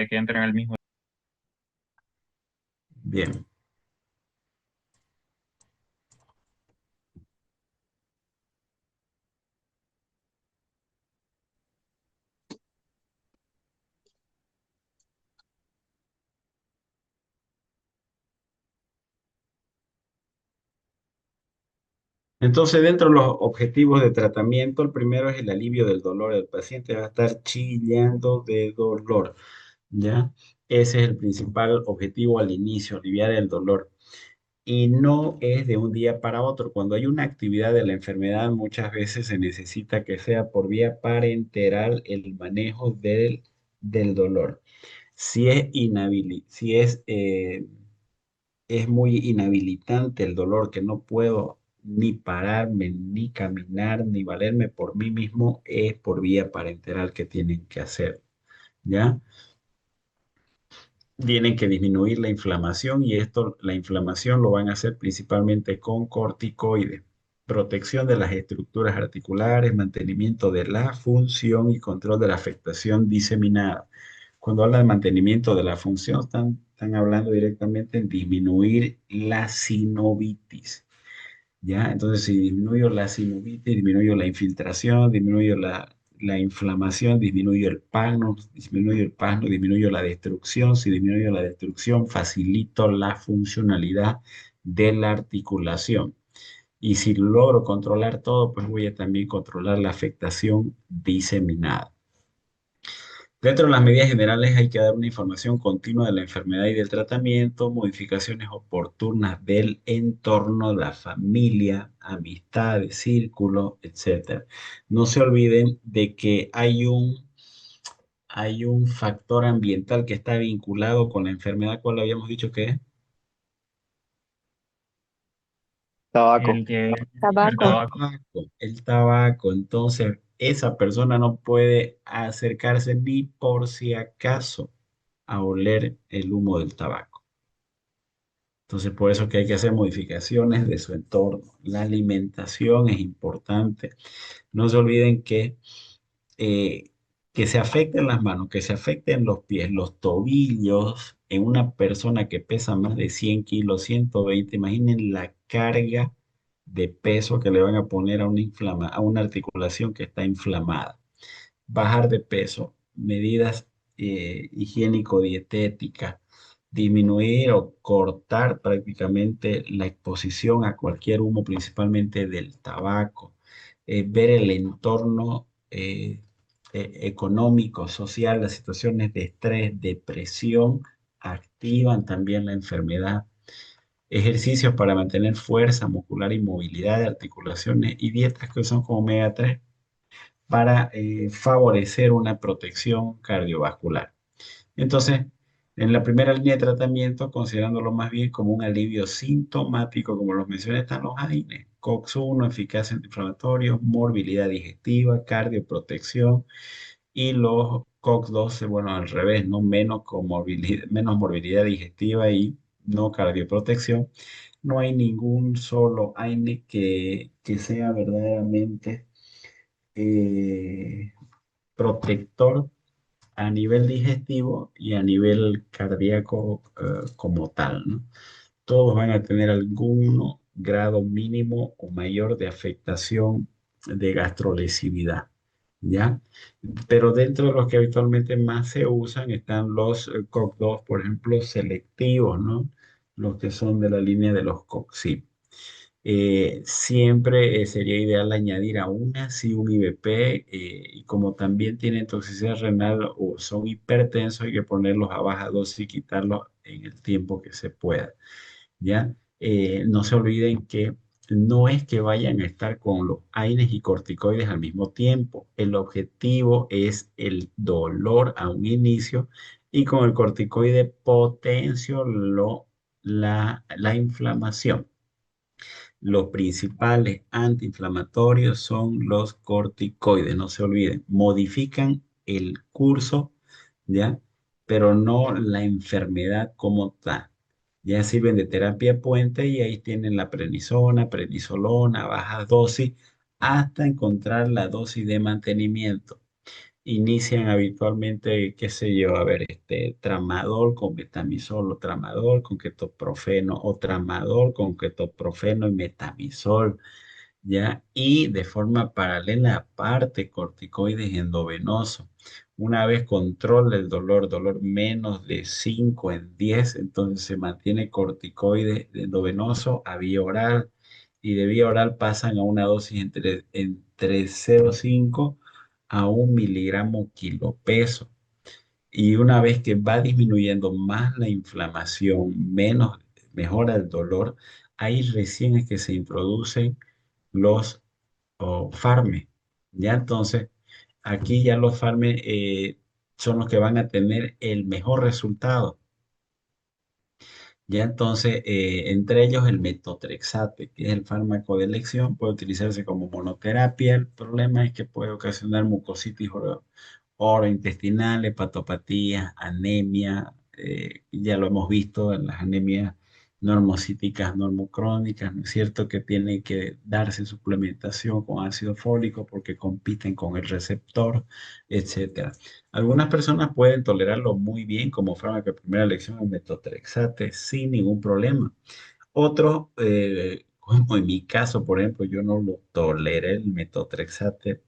de que entren al mismo. Bien. Entonces, dentro de los objetivos de tratamiento, el primero es el alivio del dolor. El paciente va a estar chillando de dolor, ¿ya? Ese es el principal objetivo al inicio, aliviar el dolor. Y no es de un día para otro. Cuando hay una actividad de la enfermedad, muchas veces se necesita que sea por vía parenteral el manejo del dolor. Si es es muy inhabilitante el dolor, que no puedo ni pararme, ni caminar, ni valerme por mí mismo, es por vía parenteral que tienen que hacer, ¿ya? Tienen que disminuir la inflamación y esto, la inflamación lo van a hacer principalmente con corticoides. Protección de las estructuras articulares, mantenimiento de la función y control de la afectación diseminada. Cuando habla de mantenimiento de la función, están hablando directamente en disminuir la sinovitis. ¿Ya? Entonces, si disminuyo la sinovitis, disminuyo la infiltración, disminuyo la inflamación, disminuyo la destrucción. Si disminuyo la destrucción, facilito la funcionalidad de la articulación. Y si logro controlar todo, pues voy a también controlar la afectación diseminada. Dentro de las medidas generales hay que dar una información continua de la enfermedad y del tratamiento, modificaciones oportunas del entorno, la familia, amistades, círculo, etcétera. No se olviden de que hay un factor ambiental que está vinculado con la enfermedad. ¿Cuál habíamos dicho que es? El Tabaco. que el El Tabaco. tabaco. tabaco. El tabaco. Entonces, esa persona no puede acercarse ni por si acaso a oler el humo del tabaco. Entonces, por eso que hay que hacer modificaciones de su entorno. La alimentación es importante. No se olviden eh, que se afecten las manos, que se afecten los pies, los tobillos en una persona que pesa más de 100 kilos, 120. Imaginen la carga de peso que le van a poner a a una articulación que está inflamada. Bajar de peso, medidas higiénico-dietéticas, disminuir o cortar prácticamente la exposición a cualquier humo, principalmente del tabaco, ver el entorno económico, social, las situaciones de estrés, depresión, activan también la enfermedad. Ejercicios para mantener fuerza muscular y movilidad de articulaciones y dietas que son como omega 3 para favorecer una protección cardiovascular. Entonces, en la primera línea de tratamiento, considerándolo más bien como un alivio sintomático, como los mencioné, están los AINE, COX-1, eficacia antiinflamatorio, morbilidad digestiva, cardioprotección, y los COX-12, bueno, al revés, ¿no? Menos morbilidad digestiva y no cardioprotección. No hay ningún solo AINE que sea verdaderamente protector a nivel digestivo y a nivel cardíaco como tal, ¿no? Todos van a tener algún grado mínimo o mayor de afectación de gastrolesividad, ¿ya? Pero dentro de los que habitualmente más se usan están los COX-2, por ejemplo, selectivos, ¿no? Los que son de la línea de los COX-CIP. Siempre sería ideal añadir aún así un IBP y como también tienen toxicidad renal o son hipertensos, hay que ponerlos a baja dosis y quitarlos en el tiempo que se pueda, ¿ya? No se olviden que no es que vayan a estar con los AINES y corticoides al mismo tiempo. El objetivo es el dolor a un inicio y con el corticoide potencio la inflamación. Los principales antiinflamatorios son los corticoides, no se olviden. Modifican el curso, ¿ya? Pero no la enfermedad como tal. Ya sirven de terapia puente y ahí tienen la prednisona, prednisolona, baja dosis, hasta encontrar la dosis de mantenimiento. inician habitualmente, qué sé yo, a ver, tramadol con metamizol o tramadol con ketoprofeno o tramadol con ketoprofeno y metamizol, ¿ya? Y de forma paralela, aparte, corticoides endovenosos. Una vez controla el dolor, dolor menos de 5 en 10, entonces se mantiene corticoides endovenoso a vía oral y de vía oral pasan a una dosis entre 0,5 a 1 miligramo kilopeso. Y una vez que va disminuyendo más la inflamación, menos mejora el dolor, ahí recién es que se introducen los farme. Ya entonces, aquí ya los farme son los que van a tener el mejor resultado. Ya entonces, entre ellos el metotrexate, que es el fármaco de elección, puede utilizarse como monoterapia. El problema es que puede ocasionar mucositis orointestinal, hepatopatía, anemia. Ya lo hemos visto en las anemias normocíticas, normocrónicas, ¿no es cierto? Que tienen que darse suplementación con ácido fólico porque compiten con el receptor, etcétera. Algunas personas pueden tolerarlo muy bien como fármaco de primera elección el metotrexate sin ningún problema. Otros, como en mi caso, por ejemplo, yo no lo toleré el metotrexate.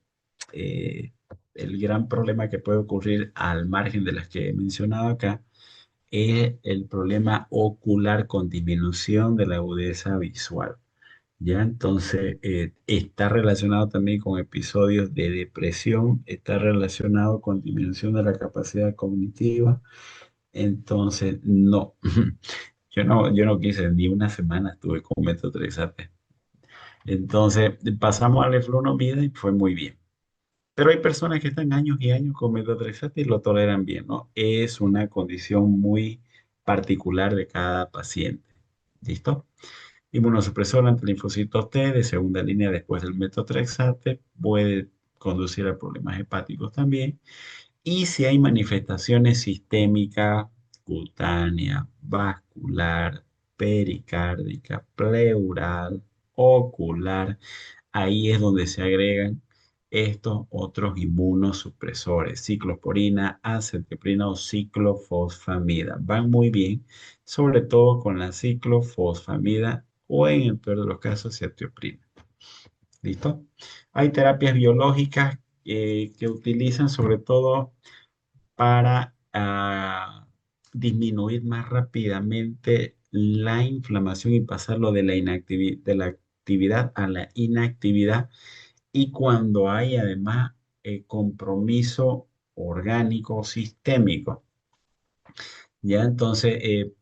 eh, el gran problema que puede ocurrir al margen de las que he mencionado acá es el problema ocular con disminución de la agudeza visual. Ya, entonces está relacionado también con episodios de depresión, está relacionado con disminución de la capacidad cognitiva. Entonces, no, yo no quise ni una semana estuve con metotrexate. Entonces, pasamos al eflunomida y fue muy bien. Pero hay personas que están años y años con metotrexate y lo toleran bien, ¿no? Es una condición muy particular de cada paciente. ¿Listo? Inmunosupresor ante linfocitos T de segunda línea después del metotrexate puede conducir a problemas hepáticos también. Y si hay manifestaciones sistémicas, cutánea, vascular, pericárdica, pleural, ocular, ahí es donde se agregan estos otros inmunosupresores, ciclosporina, azathioprina o ciclofosfamida. Van muy bien, sobre todo con la ciclofosfamida o en el peor de los casos, cetioprina. ¿Listo? Hay terapias biológicas que utilizan sobre todo para disminuir más rápidamente la inflamación y pasarlo de de la actividad a la inactividad. Y cuando hay además compromiso orgánico sistémico, ya entonces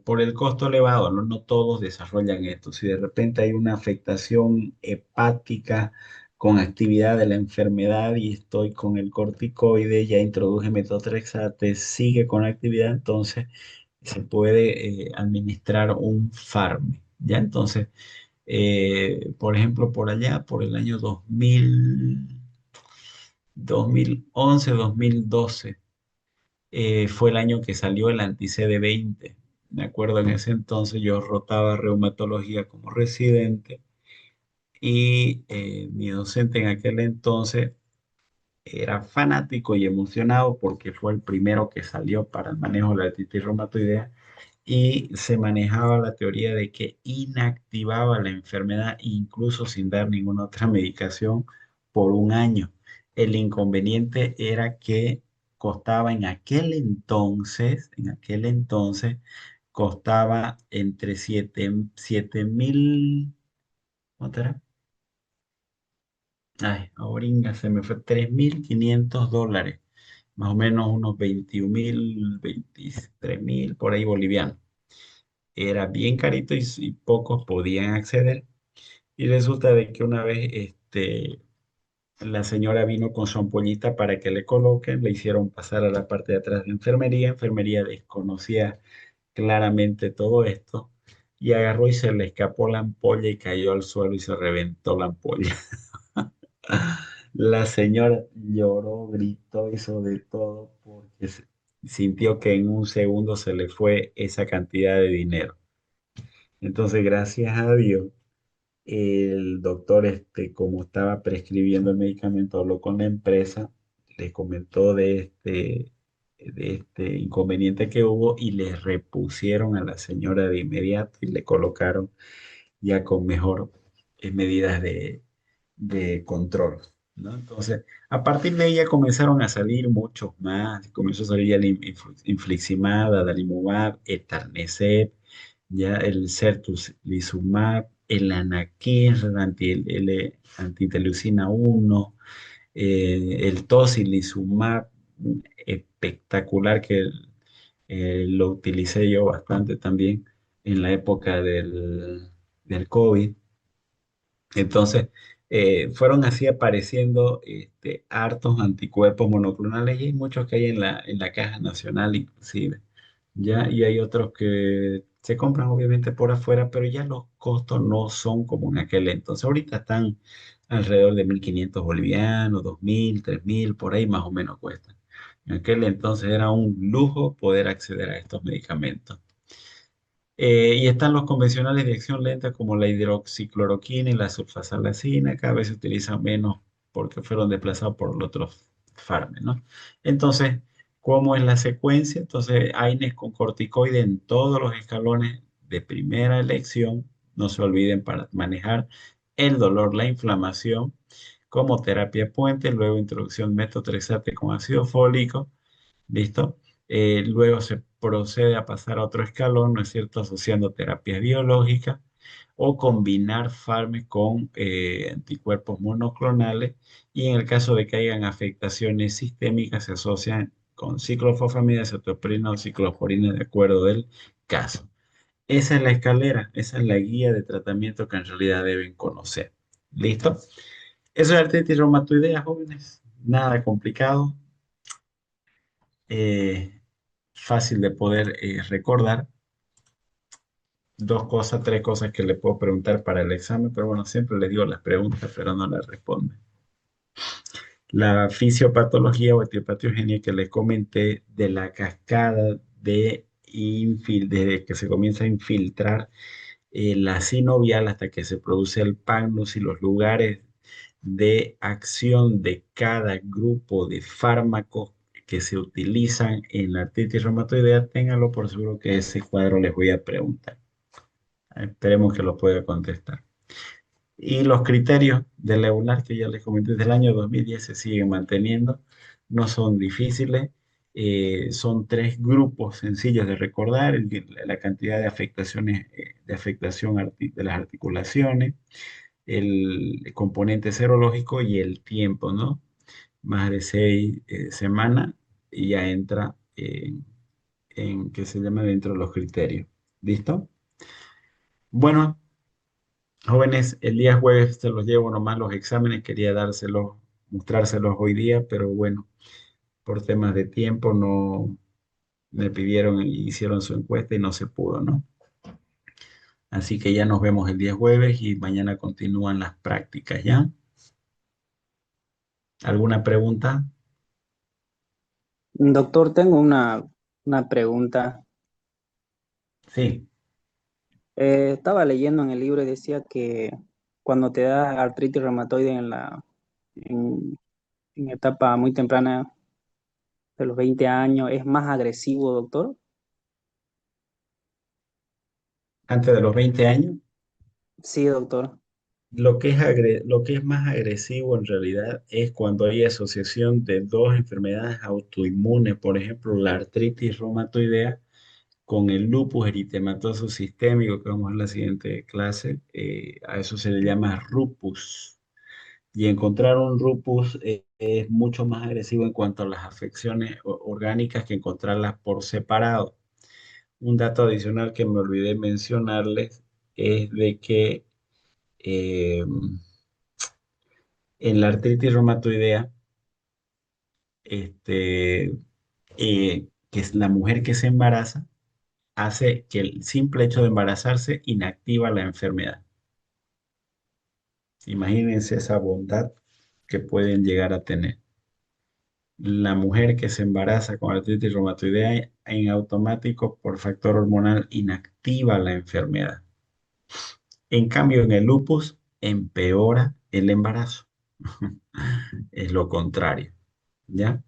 por el costo elevado, ¿no? No todos desarrollan esto. Si de repente hay una afectación hepática con actividad de la enfermedad y estoy con el corticoide, ya introduje metotrexate, sigue con actividad, entonces se puede administrar un farme. Ya entonces, por ejemplo, por allá, por el año 2011, 2012 fue el año que salió el anti-CD20. Me acuerdo en ese entonces yo rotaba reumatología como residente y mi docente en aquel entonces era fanático y emocionado porque fue el primero que salió para el manejo de la artritis reumatoidea y se manejaba la teoría de que inactivaba la enfermedad incluso sin dar ninguna otra medicación por un año. El inconveniente era que costaba en aquel entonces, costaba entre 7.000, ¿cuánto era? Ay, ahora se me fue $3.500, más o menos unos 21.000, 23.000 por ahí bolivianos. Era bien carito y pocos podían acceder. Y resulta de que una vez la señora vino con su ampollita para que le coloquen, le hicieron pasar a la parte de atrás de enfermería. Enfermería desconocía claramente todo esto y agarró y se le escapó la ampolla y cayó al suelo y se reventó la ampolla. La señora lloró, gritó, hizo de todo porque sintió que en un segundo se le fue esa cantidad de dinero. Entonces, gracias a Dios, el doctor, como estaba prescribiendo el medicamento, habló con la empresa les comentó de este inconveniente que hubo y le repusieron a la señora de inmediato y le colocaron ya con mejor medidas de control, ¿no? Entonces, a partir de ella comenzaron a salir muchos más, comenzó a salir el infliximab, adalimumab, etanercept, ya el certolizumab, el anakinra, antiteleucina 1, el tocilizumab, espectacular que lo utilicé yo bastante también en la época del COVID. Entonces, fueron así apareciendo hartos anticuerpos monoclonales y hay muchos que hay en la caja nacional inclusive, ¿ya? Y hay otros que se compran obviamente por afuera, pero ya los costos no son como en aquel entonces. Ahorita están alrededor de 1.500 bolivianos, 2.000, 3.000, por ahí más o menos cuestan. En aquel entonces era un lujo poder acceder a estos medicamentos. Y están los convencionales de acción lenta como la hidroxicloroquina y la sulfasalazina, cada vez se utilizan menos porque fueron desplazados por los otros fármacos, ¿no? Entonces, ¿cómo es la secuencia? Entonces, AINES con corticoide en todos los escalones de primera elección, no se olviden para manejar el dolor, la inflamación, como terapia puente, luego introducción de metotrexate con ácido fólico. ¿Listo? Luego se procede a pasar a otro escalón, ¿no es cierto? Asociando terapias biológicas o combinar fármacos con anticuerpos monoclonales y en el caso de que hayan afectaciones sistémicas se asocian con ciclofosfamida, cetoprina o ciclosporina de acuerdo del caso. Esa es la escalera, esa es la guía de tratamiento que en realidad deben conocer. ¿Listo? Eso es artritis reumatoidea, jóvenes. Nada complicado. eh, Fácil de poder recordar. Dos cosas, tres cosas que le puedo preguntar para el examen, pero bueno, siempre le digo las preguntas, pero no las responde. La fisiopatología o etiopatogenia que les comenté de la cascada desde que se comienza a infiltrar la sinovial hasta que se produce el pagnus y los lugares de acción de cada grupo de fármacos que se utilizan en la artritis reumatoidea, ténganlo por seguro que ese cuadro les voy a preguntar. Esperemos que lo pueda contestar. Y los criterios del EULAR que ya les comenté desde el año 2010 se siguen manteniendo, no son difíciles, son tres grupos sencillos de recordar, la cantidad de afectaciones, de afectación de las articulaciones, el componente serológico y el tiempo, ¿no? Más de 6 semanas y ya entra en que se llama dentro de los criterios. ¿Listo? Bueno, jóvenes, el día jueves se los llevo nomás los exámenes, quería dárselos, mostrárselos hoy día, pero bueno, por temas de tiempo no me pidieron y hicieron su encuesta y no se pudo, ¿no? Así que ya nos vemos el día jueves y mañana continúan las prácticas, ¿ya? ¿Alguna pregunta? Doctor, tengo una pregunta. Sí. Estaba leyendo en el libro y decía que cuando te da artritis reumatoide en, en etapa muy temprana de los 20 años, ¿es más agresivo, doctor? Antes de los 20 años. Sí, doctor. Lo que es más agresivo en realidad es cuando hay asociación de dos enfermedades autoinmunes, por ejemplo, la artritis reumatoidea con el lupus eritematoso sistémico, que vamos a ver en la siguiente clase. A eso se le llama lupus. Y encontrar un lupus es mucho más agresivo en cuanto a las afecciones orgánicas que encontrarlas por separado. Un dato adicional que me olvidé mencionarles es de que eh, en la artritis reumatoidea, que es la mujer que se embaraza, hace que el simple hecho de embarazarse inactiva la enfermedad. Imagínense esa bondad que pueden llegar a tener. La mujer que se embaraza con artritis reumatoidea en automático por factor hormonal inactiva la enfermedad. En cambio, en el lupus empeora el embarazo. Es lo contrario. ¿ya?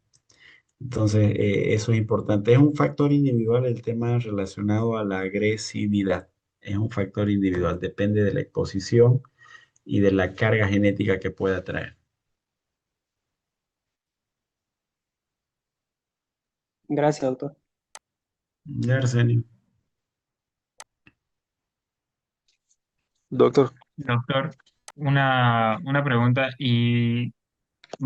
Entonces, eso es importante. Es un factor individual el tema relacionado a la agresividad. Es un factor individual, depende de la exposición y de la carga genética que pueda traer. Gracias, doctor. Ya, Arsenio. Doctor, Doctor, una pregunta y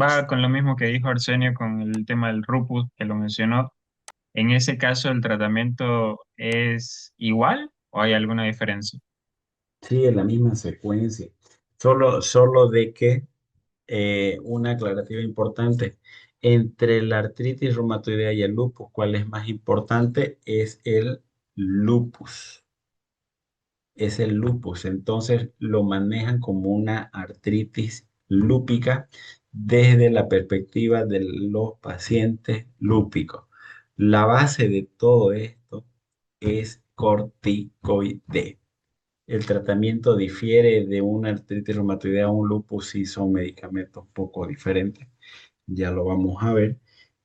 va con lo mismo que dijo Arsenio con el tema del lupus que lo mencionó. En ese caso, ¿el tratamiento es igual o hay alguna diferencia? Sí, en la misma secuencia. Solo de que una aclarativa importante. Entre la artritis reumatoidea y el lupus, ¿cuál es más importante? Es el lupus. Es el lupus. Entonces lo manejan como una artritis lúpica desde la perspectiva de los pacientes lúpicos. La base de todo esto es corticoide. El tratamiento difiere de una artritis reumatoidea a un lupus y son medicamentos poco diferentes. Ya lo vamos a ver,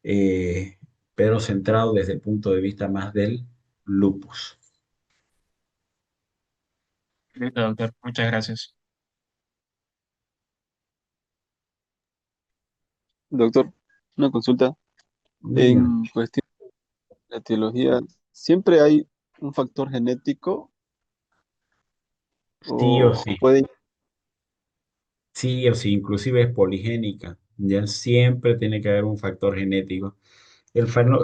eh, pero centrado desde el punto de vista más del lupus. Listo, doctor. Muchas gracias. doctor, una consulta. Dígame. En cuestión de la etiología, ¿siempre hay un factor genético Sí o o sí, puede... sí o sí, inclusive es poligénica. Ya siempre tiene que haber un factor genético.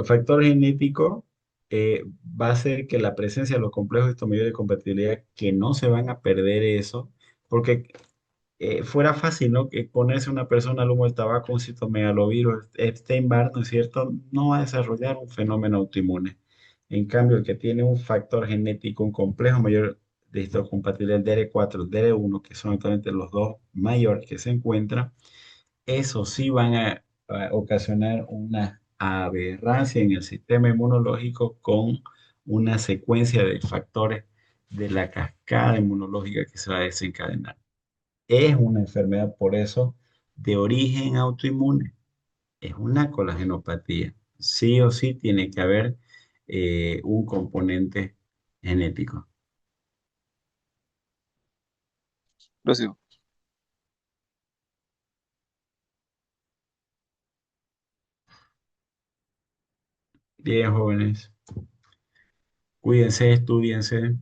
Factor genético va a hacer que la presencia de los complejos estos de compatibilidad que no se van a perder eso, porque fuera fácil, ¿no? Que ponerse una persona al humo del tabaco, un citomegalovirus, Epstein-Barr, ¿no es cierto? No va a desarrollar un fenómeno autoinmune. En cambio, el que tiene un factor genético, un complejo mayor de histocompatibilidad DR4, DR1, que son actualmente los dos mayores que se encuentran, eso sí van a ocasionar una aberrancia en el sistema inmunológico con una secuencia de factores de la cascada inmunológica que se va a desencadenar. Es una enfermedad, por eso, de origen autoinmune. Es una colagenopatía. Sí o sí tiene que haber un componente genético. Gracias. Bien, jóvenes, cuídense, estudiense,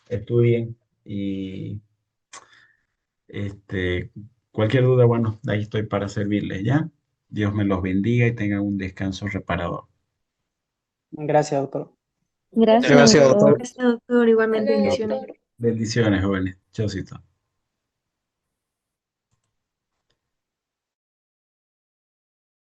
estudien y cualquier duda, bueno, ahí estoy para servirles, ¿ya? Dios me los bendiga y tengan un descanso reparador. Gracias, doctor. Muchas Gracias, gracias, Gracias, doctor. doctor. doctor. Gracias, doctor. Igualmente, Chao. bendiciones. Bendiciones, jóvenes. Chaucito.